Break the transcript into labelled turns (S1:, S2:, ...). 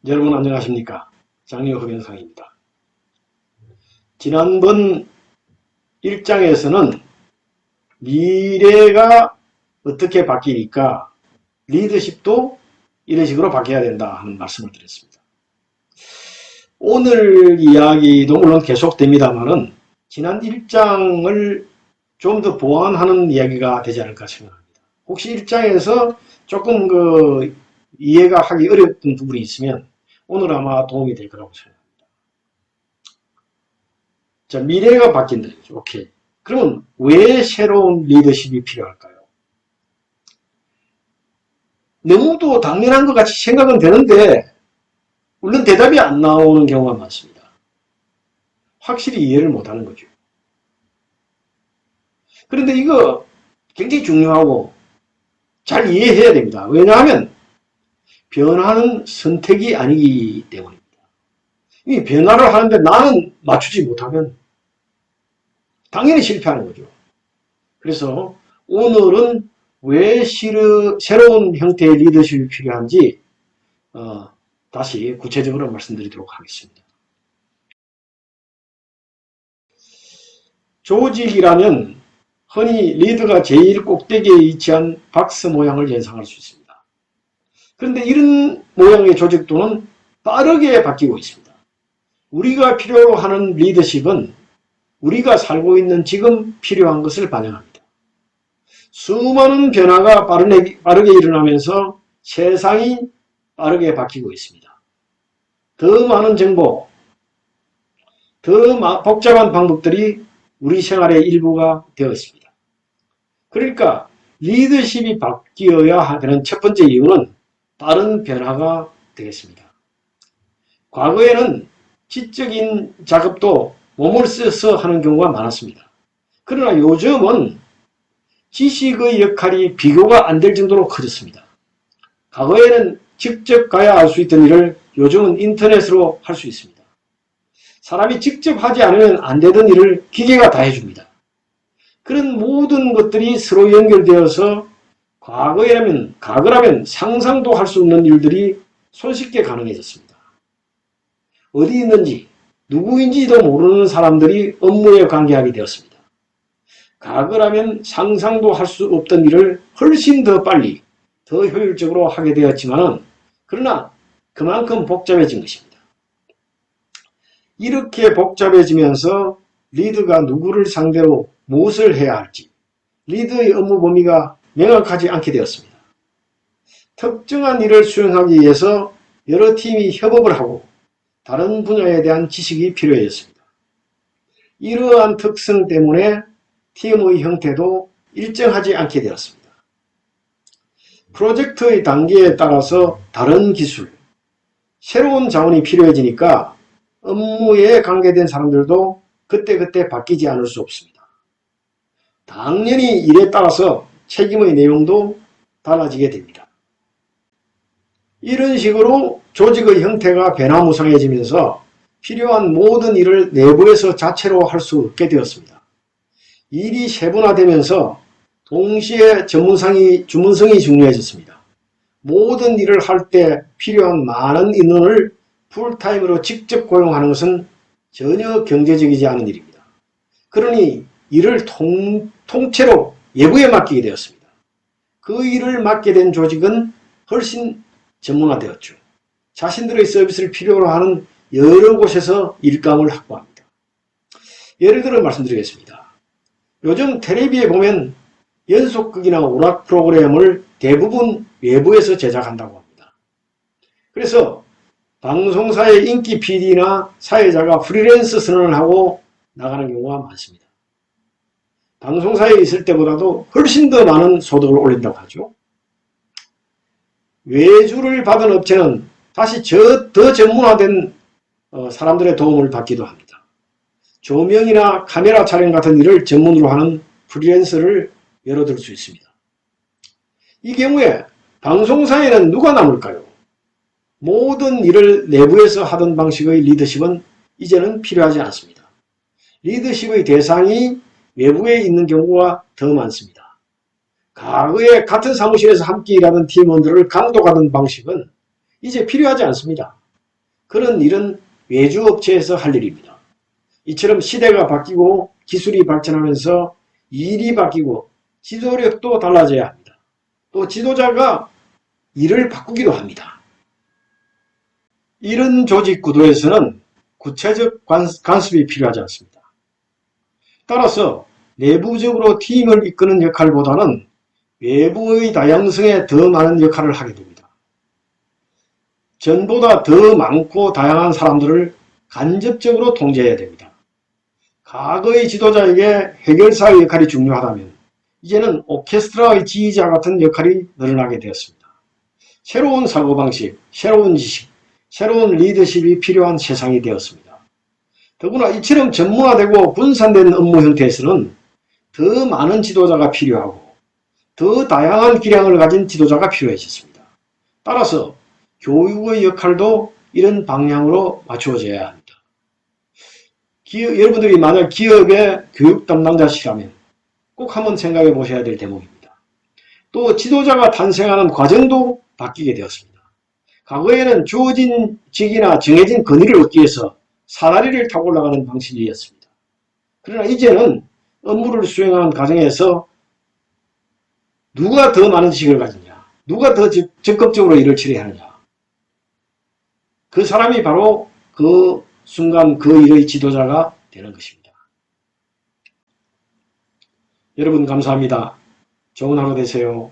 S1: 여러분 안녕하십니까? 장려흑 영상입니다. 지난번 1장에서는 미래가 어떻게 바뀌니까 리더십도 이런 식으로 바뀌어야 된다 하는 말씀을 드렸습니다. 오늘 이야기도 물론 계속됩니다만은 지난 1장을 좀 더 보완하는 이야기가 되지 않을까 생각합니다. 혹시 1장에서 조금 이해가 하기 어려웠던 부분이 있으면 오늘 아마 도움이 될 거라고 생각합니다. 자, 미래가 바뀐다. 오케이. 그러면 왜 새로운 리더십이 필요할까요? 너무도 당연한 것 같이 생각은 되는데 물론 대답이 안 나오는 경우가 많습니다. 확실히 이해를 못하는 거죠. 그런데 이거 굉장히 중요하고 잘 이해해야 됩니다. 왜냐하면 변화는 선택이 아니기 때문입니다. 이 변화를 하는데 나는 맞추지 못하면 당연히 실패하는 거죠. 그래서 오늘은 왜 새로운 형태의 리더십이 필요한지 다시 구체적으로 말씀드리도록 하겠습니다. 조직이라면 흔히 리더가 제일 꼭대기에 위치한 박스 모양을 연상할 수 있습니다. 그런데 이런 모양의 조직도는 빠르게 바뀌고 있습니다. 우리가 필요로 하는 리더십은 우리가 살고 있는 지금 필요한 것을 반영합니다. 수많은 변화가 빠르게 일어나면서 세상이 빠르게 바뀌고 있습니다. 더 많은 정보, 더 복잡한 방법들이 우리 생활의 일부가 되어 있습니다. 그러니까 리더십이 바뀌어야 되는 첫 번째 이유는 빠른 변화가 되겠습니다. 과거에는 지적인 작업도 몸을 써서 하는 경우가 많았습니다. 그러나 요즘은 지식의 역할이 비교가 안 될 정도로 커졌습니다. 과거에는 직접 가야 알 수 있던 일을 요즘은 인터넷으로 할 수 있습니다. 사람이 직접 하지 않으면 안 되던 일을 기계가 다 해줍니다. 그런 모든 것들이 서로 연결되어서 과거라면 상상도 할 수 없는 일들이 손쉽게 가능해졌습니다. 어디 있는지 누구인지도 모르는 사람들이 업무에 관계하게 되었습니다. 과거라면 상상도 할 수 없던 일을 훨씬 더 빨리, 더 효율적으로 하게 되었지만 그러나 그만큼 복잡해진 것입니다. 이렇게 복잡해지면서 리더가 누구를 상대로 무엇을 해야 할지 리더의 업무 범위가 명확하지 않게 되었습니다. 특정한 일을 수행하기 위해서 여러 팀이 협업을 하고 다른 분야에 대한 지식이 필요해졌습니다. 이러한 특성 때문에 팀의 형태도 일정하지 않게 되었습니다. 프로젝트의 단계에 따라서 다른 기술, 새로운 자원이 필요해지니까 업무에 관계된 사람들도 그때그때 바뀌지 않을 수 없습니다. 당연히 일에 따라서 책임의 내용도 달라지게 됩니다. 이런 식으로 조직의 형태가 변화무쌍해지면서 필요한 모든 일을 내부에서 자체로 할 수 없게 되었습니다. 일이 세분화되면서 동시에 주문성이 중요해졌습니다. 모든 일을 할 때 필요한 많은 인원을 풀타임으로 직접 고용하는 것은 전혀 경제적이지 않은 일입니다. 그러니 일을 통째로 외부에 맡기게 되었습니다. 그 일을 맡게 된 조직은 훨씬 전문화되었죠. 자신들의 서비스를 필요로 하는 여러 곳에서 일감을 확보합니다. 예를 들어 말씀드리겠습니다. 요즘 텔레비에 보면 연속극이나 오락 프로그램을 대부분 외부에서 제작한다고 합니다. 그래서 방송사의 인기 PD나 사회자가 프리랜서 선언을 하고 나가는 경우가 많습니다. 방송사에 있을 때보다도 훨씬 더 많은 소득을 올린다고 하죠. 외주를 받은 업체는 다시 더 전문화된 사람들의 도움을 받기도 합니다. 조명이나 카메라 촬영 같은 일을 전문으로 하는 프리랜서를 예로 들 수 있습니다. 이 경우에 방송사에는 누가 남을까요? 모든 일을 내부에서 하던 방식의 리더십은 이제는 필요하지 않습니다. 리더십의 대상이 외부에 있는 경우가 더 많습니다. 과거에 같은 사무실에서 함께 일하던 팀원들을 감독하던 방식은 이제 필요하지 않습니다. 그런 일은 외주업체에서 할 일입니다. 이처럼 시대가 바뀌고 기술이 발전하면서 일이 바뀌고 지도력도 달라져야 합니다. 또 지도자가 일을 바꾸기도 합니다. 이런 조직 구도에서는 구체적 간섭이 필요하지 않습니다. 따라서 내부적으로 팀을 이끄는 역할보다는 외부의 다양성에 더 많은 역할을 하게 됩니다. 전보다 더 많고 다양한 사람들을 간접적으로 통제해야 됩니다. 과거의 지도자에게 해결사의 역할이 중요하다면 이제는 오케스트라의 지휘자 같은 역할이 늘어나게 되었습니다. 새로운 사고방식, 새로운 지식, 새로운 리더십이 필요한 세상이 되었습니다. 더구나 이처럼 전문화되고 분산된 업무 형태에서는 더 많은 지도자가 필요하고 더 다양한 기량을 가진 지도자가 필요해졌습니다. 따라서 교육의 역할도 이런 방향으로 맞추어져야 합니다. 여러분들이 만약 기업의 교육 담당자시라면 꼭 한번 생각해 보셔야 될 대목입니다. 또 지도자가 탄생하는 과정도 바뀌게 되었습니다. 과거에는 주어진 직이나 정해진 권위를 얻기 위해서 사다리를 타고 올라가는 방식이었습니다. 그러나 이제는 업무를 수행하는 과정에서 누가 더 많은 지식을 가지냐, 누가 더 적극적으로 일을 처리하느냐, 그 사람이 바로 그 순간 그 일의 지도자가 되는 것입니다. 여러분 감사합니다. 좋은 하루 되세요.